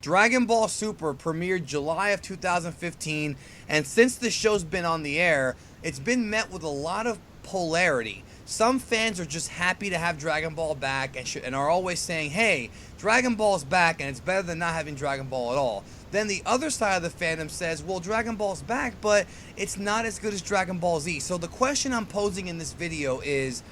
Dragon Ball Super premiered July of 2015, and since the show's been on the air, it's been met with a lot of polarity. Some fans are just happy to have Dragon Ball back and are always saying, hey, Dragon Ball's back and it's better than not having Dragon Ball at all. Then the other side of the fandom says, well, Dragon Ball's back, but it's not as good as Dragon Ball Z. So the question I'm posing in this video is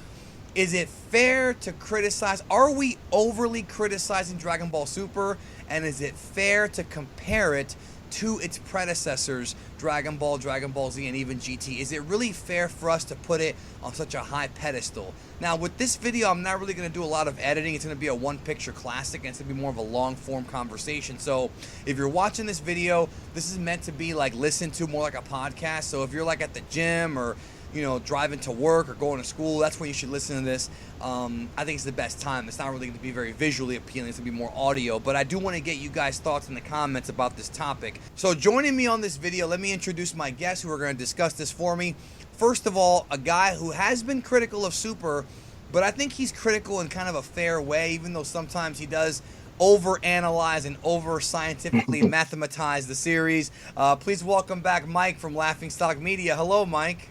it fair to criticize? Are we overly criticizing Dragon Ball Super? And is it fair to compare it to its predecessors, Dragon Ball, Dragon Ball Z, and even GT? Is it really fair for us to put it on such a high pedestal? Now, with this video, I'm not really going to do a lot of editing. It's going to be a one-picture classic, and it's going to be more of a long-form conversation. So if you're watching this video, this is meant to be like listened to more like a podcast. So if you're like at the gym or driving to work or going to school, that's when you should listen to this. I think it's the best time. It's not really going to be very visually appealing. It's going to be more audio, but I do want to get you guys' thoughts in the comments about this topic. So joining me on this video, let me introduce my guests who are going to discuss this for me. First of all, a guy who has been critical of Super, but I think he's critical in kind of a fair way, even though sometimes he does overanalyze and over-scientifically mathematize the series. Please welcome back Mike from Laughingstock Media. Hello, Mike.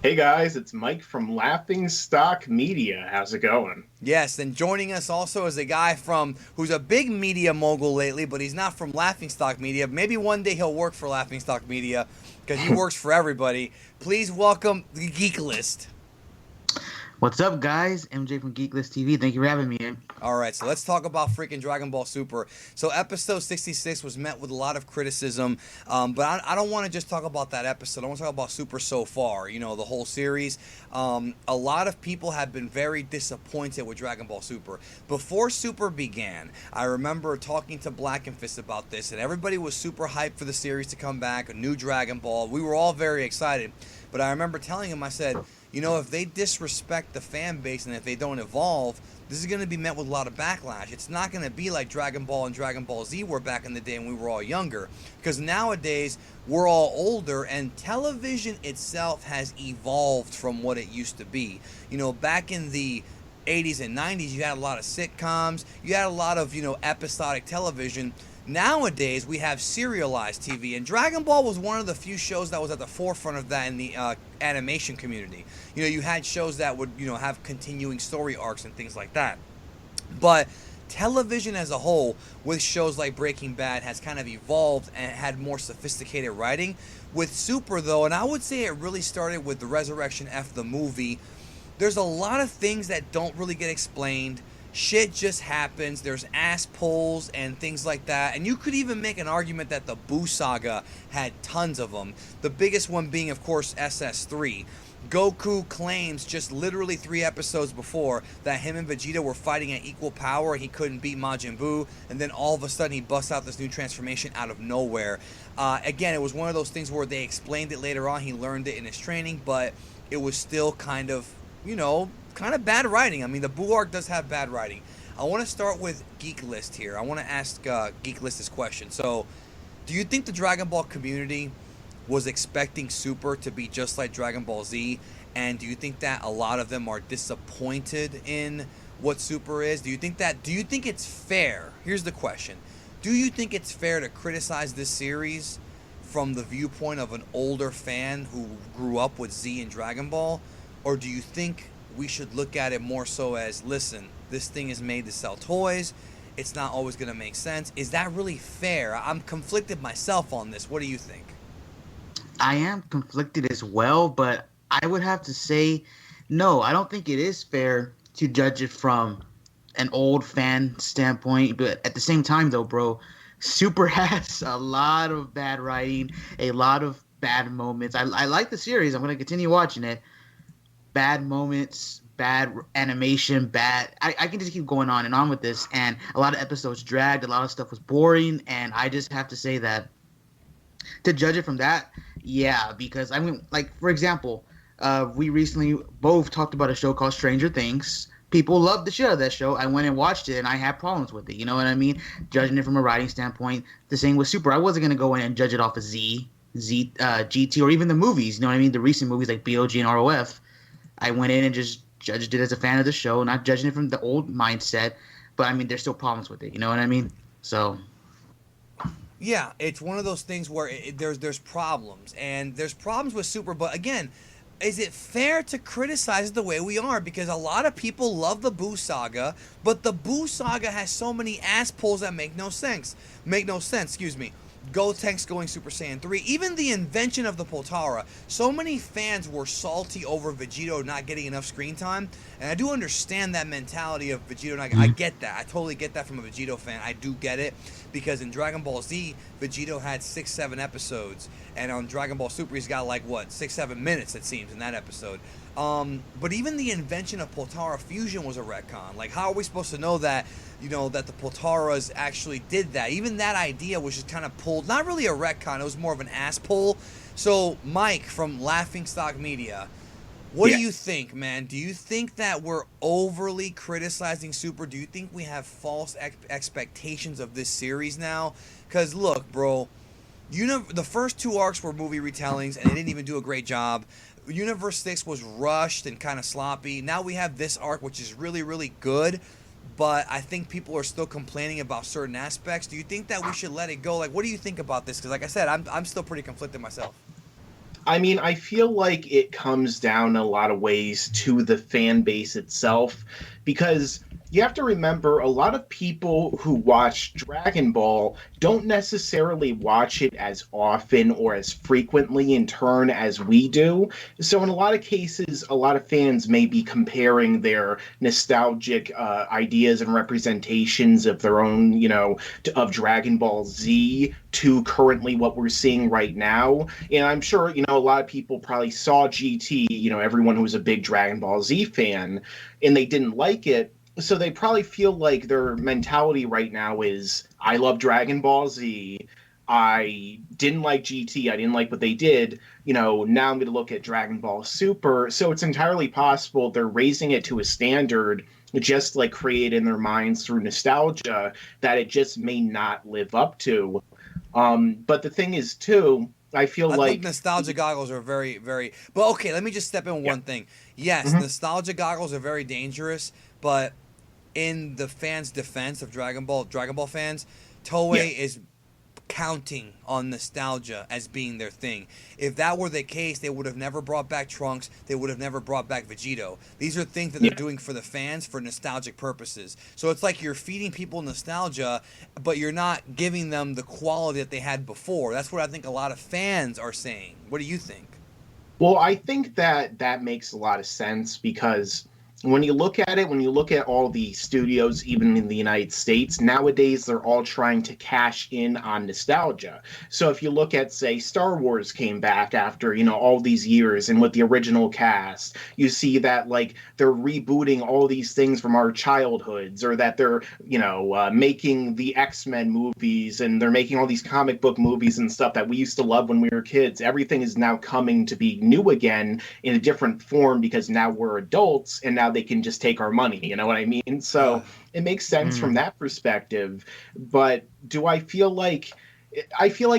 Hey guys, it's Mike from Laughingstock Media. How's it going? Yes, and joining us also is a guy who's a big media mogul lately, but he's not from Laughingstock Media. Maybe one day he'll work for Laughingstock Media because he works for everybody. Please welcome the Geek List. What's up, guys? MJ from Geeklist TV. Thank you for having me. All right, so let's talk about freaking Dragon Ball Super. So episode 66 was met with a lot of criticism, but I don't want to just talk about that episode. I want to talk about Super so far, the whole series. A lot of people have been very disappointed with Dragon Ball Super. Before Super began, I remember talking to Black and Fist about this, and everybody was super hyped for the series to come back, a new Dragon Ball. We were all very excited, but I remember telling him, I said, if they disrespect the fan base and if they don't evolve, this is going to be met with a lot of backlash. It's not going to be like Dragon Ball and Dragon Ball Z were back in the day when we were all younger. Because nowadays, we're all older and television itself has evolved from what it used to be. Back in the 80s and 90s, you had a lot of sitcoms. You had a lot of, episodic television. Nowadays, we have serialized TV, and Dragon Ball was one of the few shows that was at the forefront of that in the animation community. You had shows that would, have continuing story arcs and things like that. But television as a whole, with shows like Breaking Bad, has kind of evolved and had more sophisticated writing. With Super, though, and I would say it really started with the Resurrection F, the movie, there's a lot of things that don't really get explained. Shit just happens. There's ass pulls and things like that. And you could even make an argument that the Buu Saga had tons of them. The biggest one being, of course, SS3. Goku claims just literally 3 episodes before that him and Vegeta were fighting at equal power and he couldn't beat Majin Buu. And then all of a sudden he busts out this new transformation out of nowhere. Again, it was one of those things where they explained it later on. He learned it in his training, but it was still kind of, kind of bad writing. I mean, the Buu arc does have bad writing. I want to start with Geek List here. I want to ask Geek List this question. So, do you think the Dragon Ball community was expecting Super to be just like Dragon Ball Z? And do you think that a lot of them are disappointed in what Super is? Do you think it's fair? Here's the question. Do you think it's fair to criticize this series from the viewpoint of an older fan who grew up with Z and Dragon Ball? Or do you think we should look at it more so as, listen, this thing is made to sell toys. It's not always going to make sense. Is that really fair? I'm conflicted myself on this. What do you think? I am conflicted as well, but I would have to say, no, I don't think it is fair to judge it from an old fan standpoint. But at the same time, though, bro, Super has a lot of bad writing, a lot of bad moments. I like the series. I'm going to continue watching it. Bad moments, bad animation, I can just keep going on and on with this. And a lot of episodes dragged. A lot of stuff was boring. And I just have to say that to judge it from that, yeah, because I mean, like, for example, we recently both talked about a show called Stranger Things. People loved the shit out of that show. I went and watched it, and I had problems with it. You know what I mean? Judging it from a writing standpoint. The same with Super. I wasn't going to go in and judge it off of GT, or even the movies. You know what I mean? The recent movies like BOG and ROF. I went in and just judged it as a fan of the show, not judging it from the old mindset. But, I mean, there's still problems with it. You know what I mean? So. Yeah, it's one of those things where there's problems, and there's problems with Super. But again, is it fair to criticize it the way we are? Because a lot of people love the Boo Saga, but the Boo Saga has so many ass pulls that make no sense. Make no sense. Excuse me. Gotenks going Super Saiyan 3, even the invention of the Potara. So many fans were salty over Vegito not getting enough screen time, and I do understand that mentality of Vegito not. I get that. I totally get that from a Vegito fan. I do get it, because in Dragon Ball Z, Vegito had 6-7 episodes, and on Dragon Ball Super, he's got like what 6-7 minutes it seems in that episode. But even the invention of Potara Fusion was a retcon. Like, how are we supposed to know that? You know, that the Potaras actually did that. Even that idea was just kind of pulled, not really a retcon, it was more of an ass pull. So, Mike from Laughing Stock Media, what do you think, man? Do you think that we're overly criticizing Super? Do you think we have false expectations of this series now? Because, look, bro, the first 2 arcs were movie retellings, and they didn't even do a great job. Universe 6 was rushed and kind of sloppy. Now we have this arc, which is really, really good. But I think people are still complaining about certain aspects. Do you think that we should let it go? Like, what do you think about this? Because, like I said, I'm still pretty conflicted myself. I mean, I feel like it comes down in a lot of ways to the fan base itself, because you have to remember a lot of people who watch Dragon Ball don't necessarily watch it as often or as frequently in turn as we do. So in a lot of cases, a lot of fans may be comparing their nostalgic ideas and representations of their own, of Dragon Ball Z to currently what we're seeing right now. And I'm sure, a lot of people probably saw GT, everyone who was a big Dragon Ball Z fan, and they didn't like it. So they probably feel like their mentality right now is, I love Dragon Ball Z. I didn't like GT. I didn't like what they did. Now I'm going to look at Dragon Ball Super. So it's entirely possible they're raising it to a standard just like create in their minds through nostalgia that it just may not live up to. But the thing is, too, I think nostalgia goggles are very, very... But okay, let me just step in one thing. Yes, nostalgia goggles are very dangerous, but in the fans' defense of Dragon Ball fans, Toei is counting on nostalgia as being their thing. If that were the case, they would have never brought back Trunks. They would have never brought back Vegito. These are things that they're doing for the fans for nostalgic purposes. So it's like you're feeding people nostalgia, but you're not giving them the quality that they had before. That's what I think a lot of fans are saying. What do you think? Well, I think that makes a lot of sense, because when you look at all the studios, even in the United States, nowadays they're all trying to cash in on nostalgia. So if you look at, say, Star Wars came back after, all these years, and with the original cast, you see that, like, they're rebooting all these things from our childhoods, or that they're, making the X-Men movies, and they're making all these comic book movies and stuff that we used to love when we were kids. Everything is now coming to be new again in a different form, because now we're adults, and now they can just take our money, you know what I mean? So it makes sense from that perspective. But do I feel like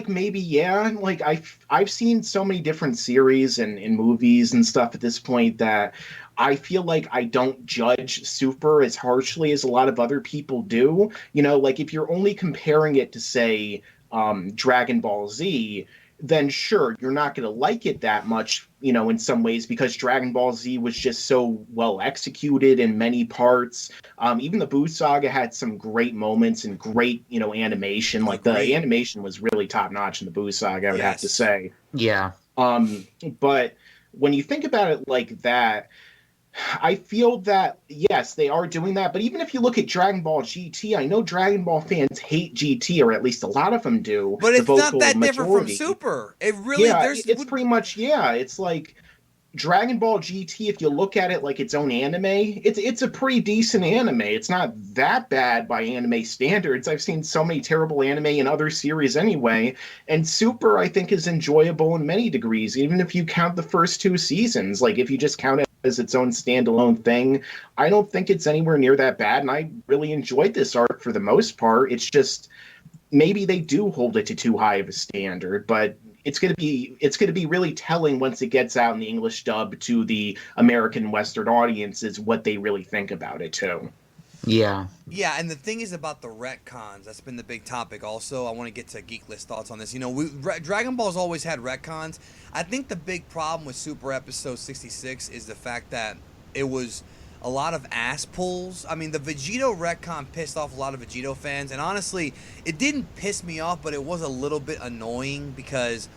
maybe, like I've seen so many different series and movies and stuff at this point that I feel like I don't judge Super as harshly as a lot of other people do. Like, if you're only comparing it to, say, Dragon Ball Z, then sure, you're not going to like it that much, in some ways, because Dragon Ball Z was just so well executed in many parts. Even the Boo Saga had some great moments and great, animation. Like, the animation was really top notch in the Boo Saga, I would have to say. Yeah. But when you think about it like that, I feel that, yes, they are doing that. But even if you look at Dragon Ball GT, I know Dragon Ball fans hate GT, or at least a lot of them do. But it's not that different from Super. It really... it's pretty much, it's like Dragon Ball GT, if you look at it like its own anime, it's a pretty decent anime. It's not that bad by anime standards. I've seen so many terrible anime in other series anyway. And Super, I think, is enjoyable in many degrees, even if you count the first 2 seasons. Like, if you just count it as its own standalone thing, I don't think it's anywhere near that bad, and I really enjoyed this arc for the most part. It's just, maybe they do hold it to too high of a standard, but it's going to be really telling once it gets out in the English dub to the American Western audiences what they really think about it too. Yeah. Yeah, and the thing is about the retcons. That's been the big topic. Also, I want to get to Geek List thoughts on this. Dragon Ball's always had retcons. I think the big problem with Super Episode 66 is the fact that it was a lot of ass pulls. I mean, the Vegito retcon pissed off a lot of Vegito fans, and honestly, it didn't piss me off, but it was a little bit annoying because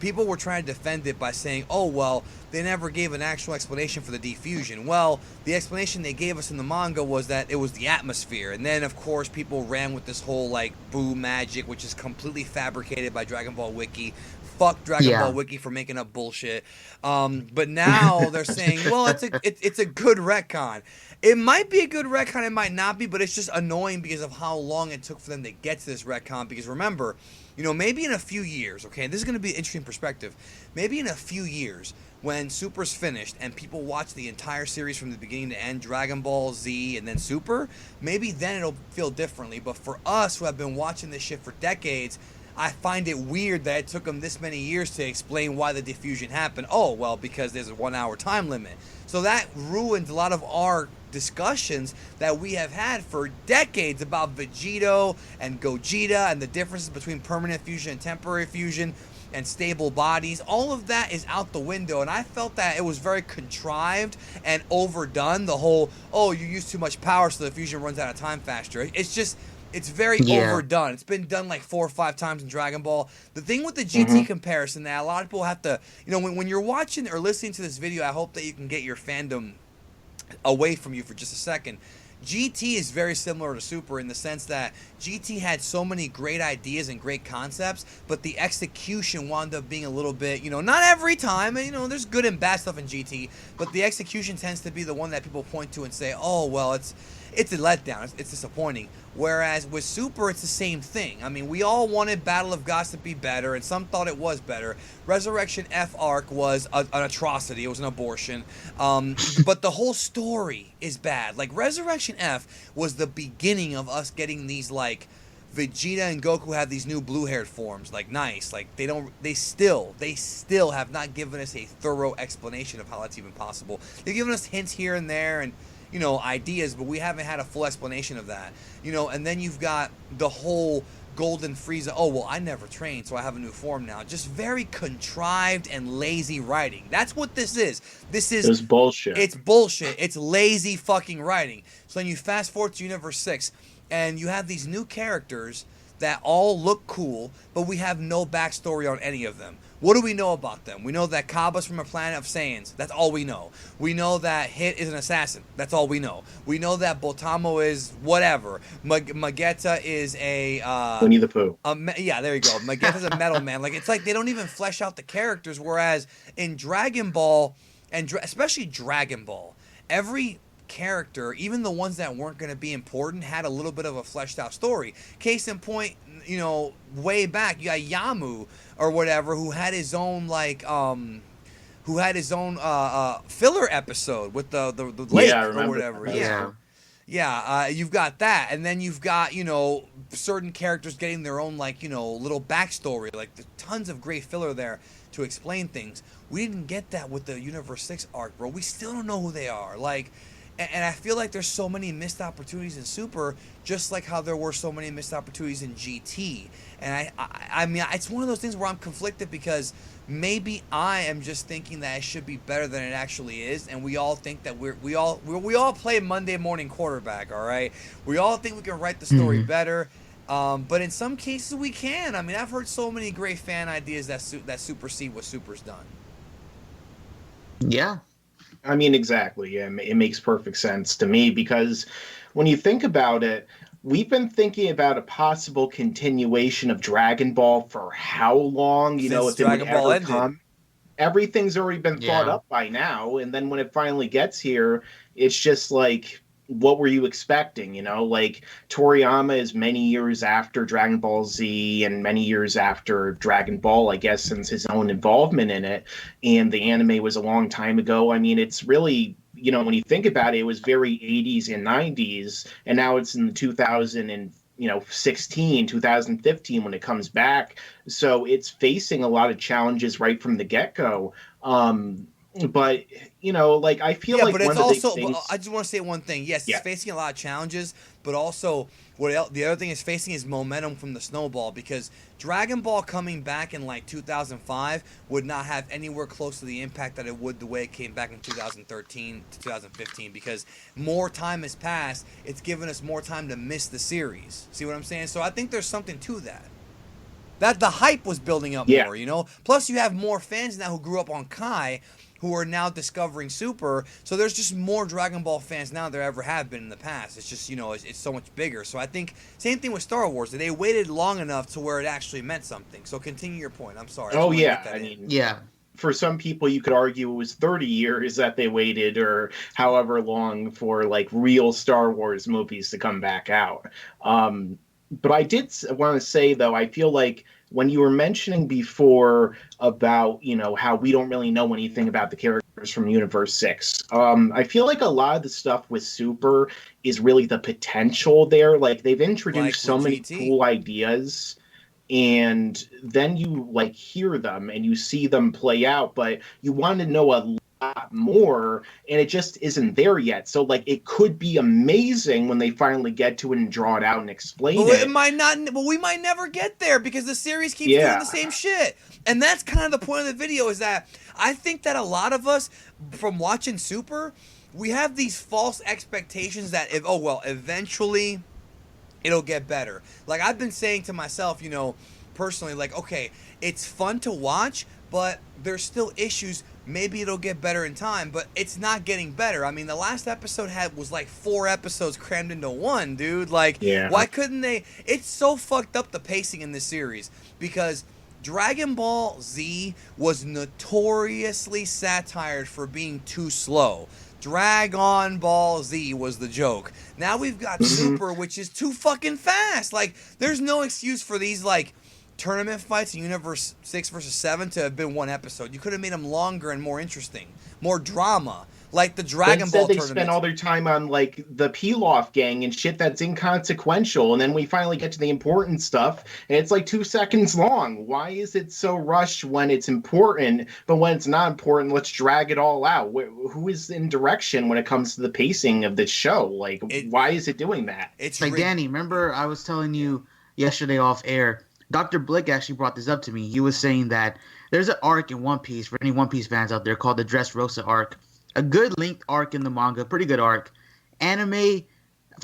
people were trying to defend it by saying, oh, well, they never gave an actual explanation for the defusion. Well, the explanation they gave us in the manga was that it was the atmosphere. And then, of course, people ran with this whole, like, boo magic, which is completely fabricated by Dragon Ball Wiki. Fuck Dragon Ball Wiki for making up bullshit. But now they're saying, well, it's a good retcon. It might be a good retcon, it might not be, but it's just annoying because of how long it took for them to get to this retcon. Because remember, maybe in a few years, okay, this is going to be an interesting perspective. Maybe in a few years, when Super's finished and people watch the entire series from the beginning to end, Dragon Ball Z and then Super, maybe then it'll feel differently. But for us who have been watching this shit for decades, I find it weird that it took them this many years to explain why the diffusion happened. Oh, well, because there's a 1 hour time limit. So that ruins a lot of our discussions that we have had for decades about Vegito and Gogeta and the differences between permanent fusion and temporary fusion and stable bodies. All of that is out the window, and I felt that it was very contrived and overdone. The whole, oh, you use too much power so the fusion runs out of time faster. It's very overdone. It's been done like 4 or 5 times in Dragon Ball. The thing with the GT comparison that a lot of people have to, when you're watching or listening to this video, I hope that you can get your fandom away from you for just a second. GT is very similar to Super in the sense that GT had so many great ideas and great concepts, but the execution wound up being a little bit, not every time, there's good and bad stuff in GT, but the execution tends to be the one that people point to and say, oh, well, it's a letdown, it's disappointing. Whereas with Super, it's the same thing. I mean, we all wanted Battle of Gods to be better, and some thought it was better. Resurrection F arc was an atrocity. It was an abortion. But the whole story is bad. Like, Resurrection F was the beginning of us getting these, like, Vegeta and Goku have these new blue-haired forms. Like, nice. Like, they still have not given us a thorough explanation of how that's even possible. They've given us hints here and there, and ideas, but we haven't had a full explanation of that. And then you've got the whole Golden Frieza, oh, well, I never trained, so I have a new form now. Just very contrived and lazy writing. That's what this is. It's bullshit. It's bullshit. It's lazy fucking writing. So then you fast forward to Universe 6, and you have these new characters that all look cool, but we have no backstory on any of them. What do we know about them? We know that Cabba's from a planet of Saiyans. That's all we know. We know that Hit is an assassin. That's all we know. We know that Botamo is whatever. Magetta is a... Winnie the Pooh. Yeah, there you go. Magetta's a metal man. Like, it's like they don't even flesh out the characters, whereas in Dragon Ball, and especially Dragon Ball, every character, even the ones that weren't going to be important, had a little bit of a fleshed out story. Case in point, way back, you got Yamu or whatever, who had his own filler episode with the lake or whatever. You've got that, and then you've got certain characters getting their own little backstory, like the tons of great filler there to explain things. We didn't get that with the Universe 6 arc, bro. We still don't know who they are. And I feel like there's so many missed opportunities in Super, just like how there were so many missed opportunities in GT. And I mean, it's one of those things where I'm conflicted because maybe I am just thinking that it should be better than it actually is, and we all think that we all play Monday morning quarterback. All right, we all think we can write the story better. But in some cases we can. I mean, I've heard so many great fan ideas that supersede what Super's done. Yeah. I mean, exactly. Yeah, it makes perfect sense to me because when you think about it, we've been thinking about a possible continuation of Dragon Ball for how long? Since if it Dragon would Ball ever ended. come. Everything's already been thought up by now, and then when it finally gets here, it's just like, what were you expecting? Like Toriyama is many years after Dragon Ball Z and many years after Dragon Ball, I guess, since his own involvement in it. And the anime was a long time ago. I mean, it's really, when you think about it, it was very 80s and 90s, and now it's in the 2016, 2015 when it comes back. So it's facing a lot of challenges right from the get-go. But like I feel Yeah, like but it's one of the big also. But things. I just want to say one thing. Yes, it's Yeah. facing a lot of challenges, but also the other thing is facing is momentum from the snowball because Dragon Ball coming back in like 2005 would not have anywhere close to the impact that it would the way it came back in 2013 to 2015 because more time has passed. It's given us more time to miss the series. See what I'm saying? So I think there's something to that. That the hype was building up Yeah. more, you know. Plus, you have more fans now who grew up on Kai, who are now discovering Super. So there's just more Dragon Ball fans now than there ever have been in the past. It's just it's so much bigger. So I think same thing with Star Wars. They waited long enough to where it actually meant something. So continue your point. I'm sorry. I just Oh wanted to yeah, get that I in. mean, Yeah. for some people you could argue it was 30 years that they waited or however long for like real Star Wars movies to come back out. But I did want to say though, I feel like when you were mentioning before about how we don't really know anything about the characters from Universe 6, I feel like a lot of the stuff with Super is really the potential there. Like they've Like introduced so with many GT. cool ideas, and then you like hear them and you see them play out, but you want to know a lot more and it just isn't there yet. So like it could be amazing when they finally get to it and draw it out and explain But it it. might not. But we might never get there because the series keeps doing the Yeah. same shit. And that's kind of the point of the video is that I think that a lot of us from watching Super, we have these false expectations that eventually it'll get better. Like I've been saying to myself, personally, like, okay, it's fun to watch, but there's still issues. Maybe it'll get better in time, but it's not getting better. I mean, the last episode was like 4 episodes crammed into one, dude. Like, Yeah. why couldn't they? It's so fucked up the pacing in this series because Dragon Ball Z was notoriously satired for being too slow. Dragon Ball Z was the joke. Now we've got Super, which is too fucking fast. Like, there's no excuse for these, like, tournament fights in Universe 6 versus 7 to have been one episode. You could have made them longer and more interesting. More drama. Like the Dragon Ball Instead, they tournament. spend all their time on like the Pilaf gang and shit that's inconsequential, and then we finally get to the important stuff, and it's like 2 seconds long. Why is it so rushed when it's important, but when it's not important, let's drag it all out? Who is in direction when it comes to the pacing of this show? Like, why is it doing that? It's Like, Danny, remember I was telling you yesterday off air, Dr. Blick actually brought this up to me. He was saying that there's an arc in One Piece, for any One Piece fans out there, called the Dressrosa arc. A good length arc in the manga, pretty good arc. Anime,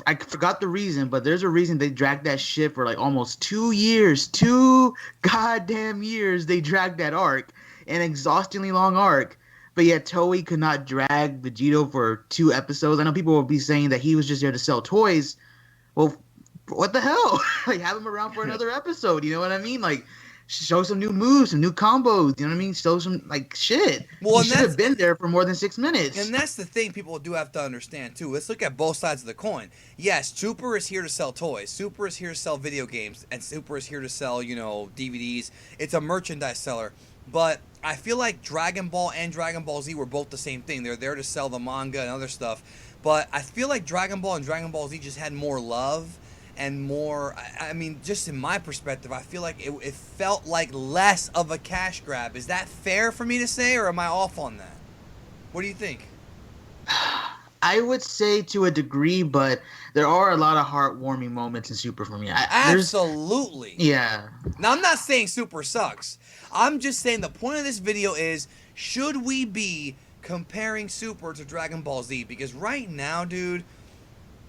I forgot the reason, but there's a reason they dragged that shit for like almost 2 years. 2 goddamn years they dragged that arc. An exhaustingly long arc. But yet Toei could not drag Vegito for 2 episodes. I know people will be saying that he was just there to sell toys. Well, what the hell? Like, have him around for another episode. You know what I mean? Like, show some new moves, some new combos. You know what I mean? Show some like shit. Well, He should have been there for more than 6 minutes. And that's the thing people do have to understand too. Let's look at both sides of the coin. Yes, Super is here to sell toys. Super is here to sell video games, and Super is here to sell, DVDs. It's a merchandise seller. But I feel like Dragon Ball and Dragon Ball Z were both the same thing. They're there to sell the manga and other stuff. But I feel like Dragon Ball and Dragon Ball Z just had more love and more. I mean, just in my perspective, I feel like it felt like less of a cash grab. Is that fair for me to say, or am I off on that? What do you think? I would say to a degree, but there are a lot of heartwarming moments in Super for me. Absolutely. Yeah. Now, I'm not saying Super sucks. I'm just saying the point of this video is, should we be comparing Super to Dragon Ball Z? Because right now, dude,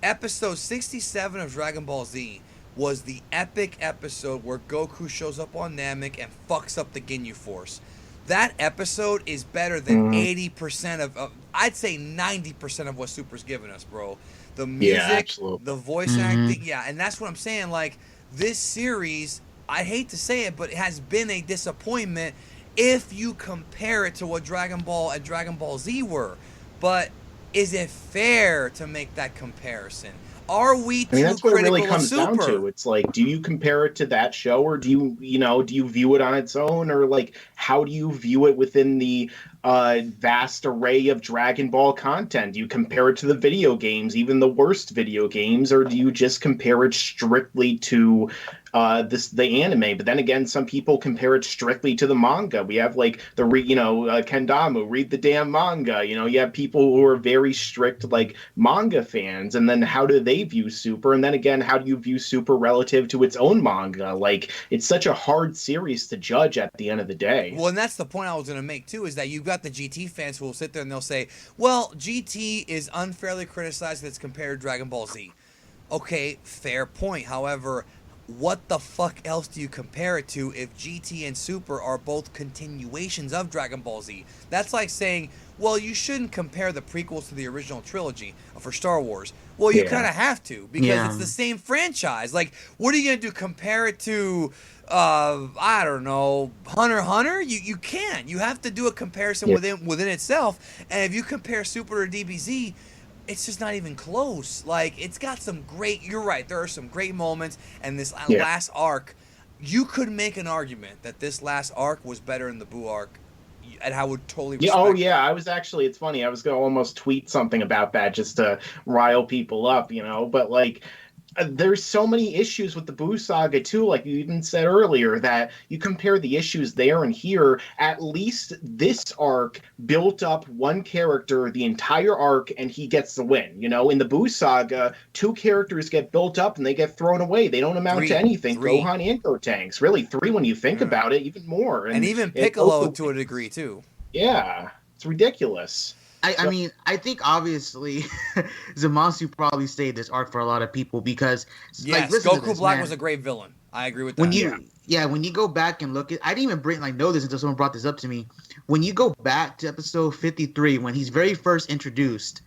episode 67 of Dragon Ball Z was the epic episode where Goku shows up on Namek and fucks up the Ginyu Force. That episode is better than 80% of, I'd say 90% of what Super's given us, bro. The music, the voice acting, and that's what I'm saying. Like, this series, I hate to say it, but it has been a disappointment if you compare it to what Dragon Ball and Dragon Ball Z were. But is it fair to make that comparison? Are we too that's what it really critical of comes down Super? to. It's like, do you compare it to that show, or do you view it on its own, or like, how do you view it within the vast array of Dragon Ball content? Do you compare it to the video games, even the worst video games, or do you just compare it strictly to the anime. But then again, some people compare it strictly to the manga. We have like Kendamu, read the damn manga. You have people who are very strict like manga fans, and then how do they view Super? And then again, how do you view Super relative to its own manga? Like, it's such a hard series to judge at the end of the day. Well, and that's the point I was going to make too, is that you've got the GT fans who will sit there and they'll say, well, GT is unfairly criticized that's compared to Dragon Ball Z. Okay, fair point. However, what the fuck else do you compare it to if GT and Super are both continuations of Dragon Ball Z? That's like saying, well, you shouldn't compare the prequels to the original trilogy for Star Wars. Well, you kind of have to, because it's the same franchise. Like, what are you going to do? Compare it to, I don't know, Hunter x Hunter? You can't. You have to do a comparison within itself. And if you compare Super to DBZ, it's just not even close. Like, it's got some great, you're right, there are some great moments, and this last arc, you could make an argument that this last arc was better than the Buu arc, and I would totally respect I was actually, it's funny, I was going to almost tweet something about that just to rile people up, but like, there's so many issues with the Buu saga too, like you even said earlier, that you compare the issues there and here. At least this arc built up one character the entire arc, and he gets the win. In the Buu saga, two characters get built up and they get thrown away. They don't amount to anything. Gohan and Gotenks, really three when you think about it, even more, and even Piccolo to a degree too. Yeah, it's ridiculous. I mean, I think obviously Zamasu probably saved this arc for a lot of people because Goku Black was a great villain. I agree with that. When you go back and look at, I didn't even know this until someone brought this up to me. When you go back to episode 53, when he's very first introduced,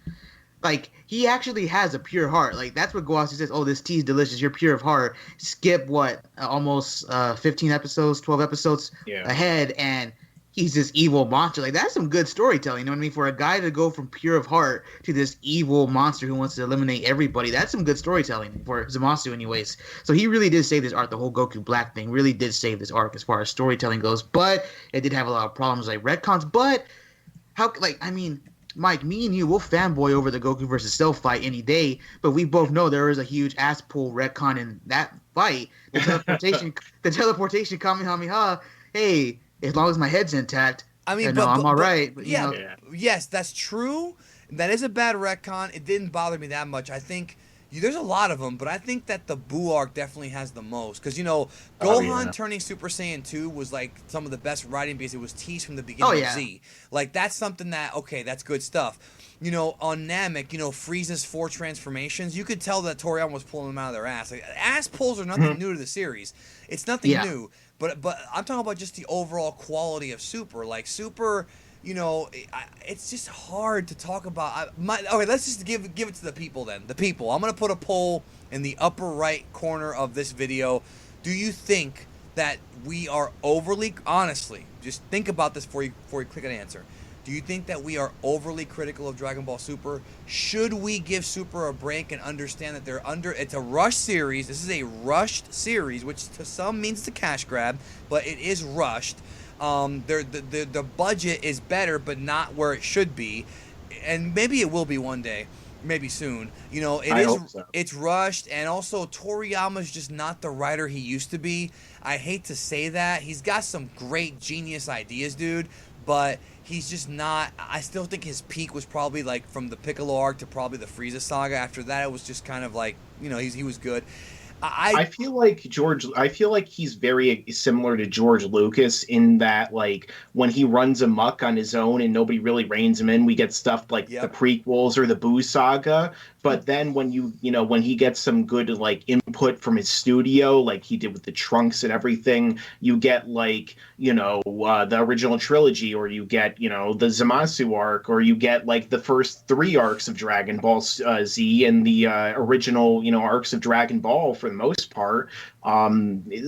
like, he actually has a pure heart. Like, that's what Gowasu says, oh, this tea is delicious, you're pure of heart. Skip almost 15 episodes, 12 episodes ahead, and he's this evil monster. Like, that's some good storytelling, you know what I mean? For a guy to go from pure of heart to this evil monster who wants to eliminate everybody, that's some good storytelling for Zamasu anyways. So he really did save this arc. The whole Goku Black thing really did save this arc as far as storytelling goes, but it did have a lot of problems like retcons. But Mike, me and you will fanboy over the Goku versus Cell fight any day, but we both know there is a huge ass pull retcon in that fight. The teleportation Kamehameha, hey, as long as my head's intact, I'm all right. But, yes, that's true. That is a bad retcon. It didn't bother me that much. I think there's a lot of them, but I think that the Buu arc definitely has the most. Because, Gohan turning Super Saiyan 2 was like some of the best writing because it was teased from the beginning of Z. Like, that's something that, okay, that's good stuff. On Namek, Frieza's 4 transformations, you could tell that Toriyama was pulling them out of their ass. Like, ass pulls are nothing new to the series. It's nothing new. But I'm talking about just the overall quality of Super. Like, Super, it's just hard to talk about. Okay, let's just give it to the people then. The people. I'm going to put a poll in the upper right corner of this video. Do you think that we are overly, honestly, just think about this before you click an answer. Do you think that we are overly critical of Dragon Ball Super? Should we give Super a break and understand that it's a rush series. This is a rushed series, which to some means it's a cash grab, but it is rushed. The budget is better, but not where it should be. And maybe it will be one day. Maybe soon. It's rushed, and also Toriyama's just not the writer he used to be. I hate to say that. He's got some great genius ideas, dude, but he's just not. I still think his peak was probably like from the Piccolo arc to probably the Frieza saga. After that, it was just kind of like, he was good. I feel like he's very similar to George Lucas in that, like, when he runs amok on his own and nobody really reins him in, we get stuff like the prequels or the Buu saga. But then when when he gets some good like input from his studio, like he did with the Trunks and everything, you get like, the original trilogy, or you get, the Zamasu arc, or you get like the first 3 arcs of Dragon Ball Z and the original, arcs of Dragon Ball for the most part.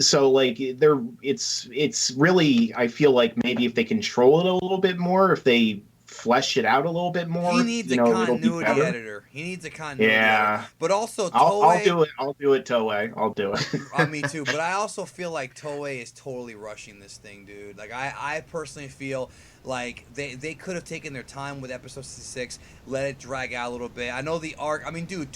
So like it's really, I feel like maybe if they control it a little bit more, if they flesh it out a little bit more, he needs a continuity editor. He needs a continuity editor. But also Toei, I'll do it, Toei. I'll do it. Me too. But I also feel like Toei is totally rushing this thing, dude. Like I personally feel like they could have taken their time with episode 66, let it drag out a little bit. I know the arc. I mean, dude,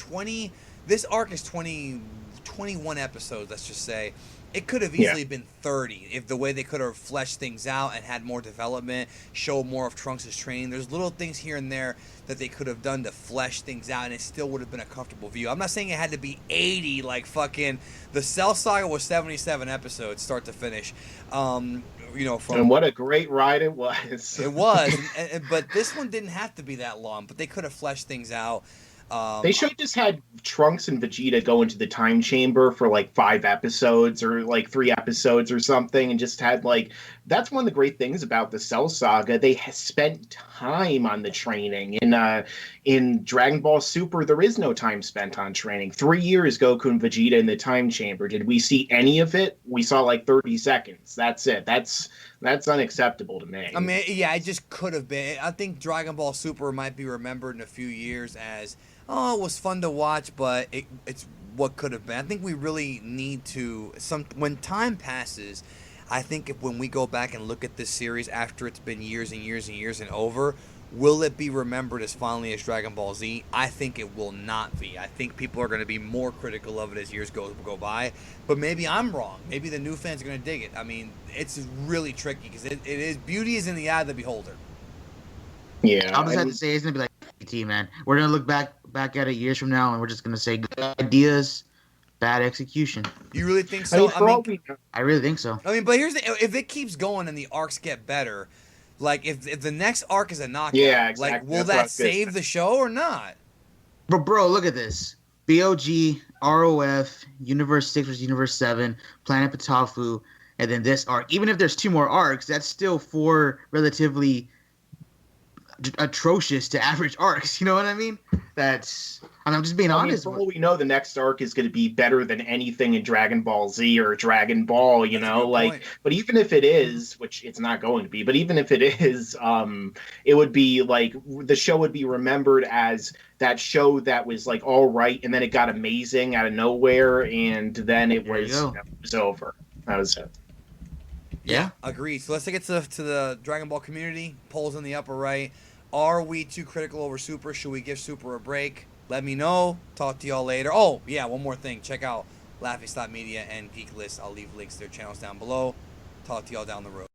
this arc is 21 episodes, let's just say. It could have easily been 30 if the way they could have fleshed things out and had more development, show more of Trunks' training. There's little things here and there that they could have done to flesh things out, and it still would have been a comfortable view. I'm not saying it had to be 80 like fucking the Cell Saga was 77 episodes start to finish. From and what a great ride it was. It was, but this one didn't have to be that long. But they could have fleshed things out. They should have just had Trunks and Vegeta go into the time chamber for like 5 episodes or like 3 episodes or something, and just had like, that's one of the great things about the Cell Saga. They spent time on the training. In Dragon Ball Super, there is no time spent on training. 3 years Goku and Vegeta in the time chamber. Did we see any of it? We saw like 30 seconds. That's it. That's unacceptable to me. I mean, yeah, it just could have been. I think Dragon Ball Super might be remembered in a few years as, oh, it was fun to watch, but it's what could have been. I think we really need to, when time passes, I think when we go back and look at this series after it's been years and years and years and over, will it be remembered as fondly as Dragon Ball Z? I think it will not be. I think people are going to be more critical of it as years go by. But maybe I'm wrong. Maybe the new fans are going to dig it. I mean, it's really tricky because it is, beauty is in the eye of the beholder. Yeah, I'll just have to say it's gonna be like T, man. We're gonna look back at it years from now, and we're just gonna say good ideas, bad execution. You really think so? I really think so. I mean, but here's if it keeps going and the arcs get better, like if the next arc is a knockout, exactly. like will that save the show or not? But bro, look at this: BOG, ROF, Universe 6 versus Universe 7, Planet Patafu, and then this arc. Even if there's 2 more arcs, that's still 4 relatively atrocious to average arcs. You know what I mean? I'm just being honest. For all we know, the next arc is going to be better than anything in Dragon Ball Z or Dragon Ball, but even if it is, which it's not going to be, but even if it is, it would be like the show would be remembered as that show that was like all right, and then it got amazing out of nowhere, and then it was over. That was it. Yeah, agreed. So let's take it to the Dragon Ball community. Polls in the upper right. Are we too critical over Super? Should we give Super a break? Let me know. Talk to y'all later. Oh, yeah, one more thing. Check out Laughing Stock Media and Geek List. I'll leave links to their channels down below. Talk to y'all down the road.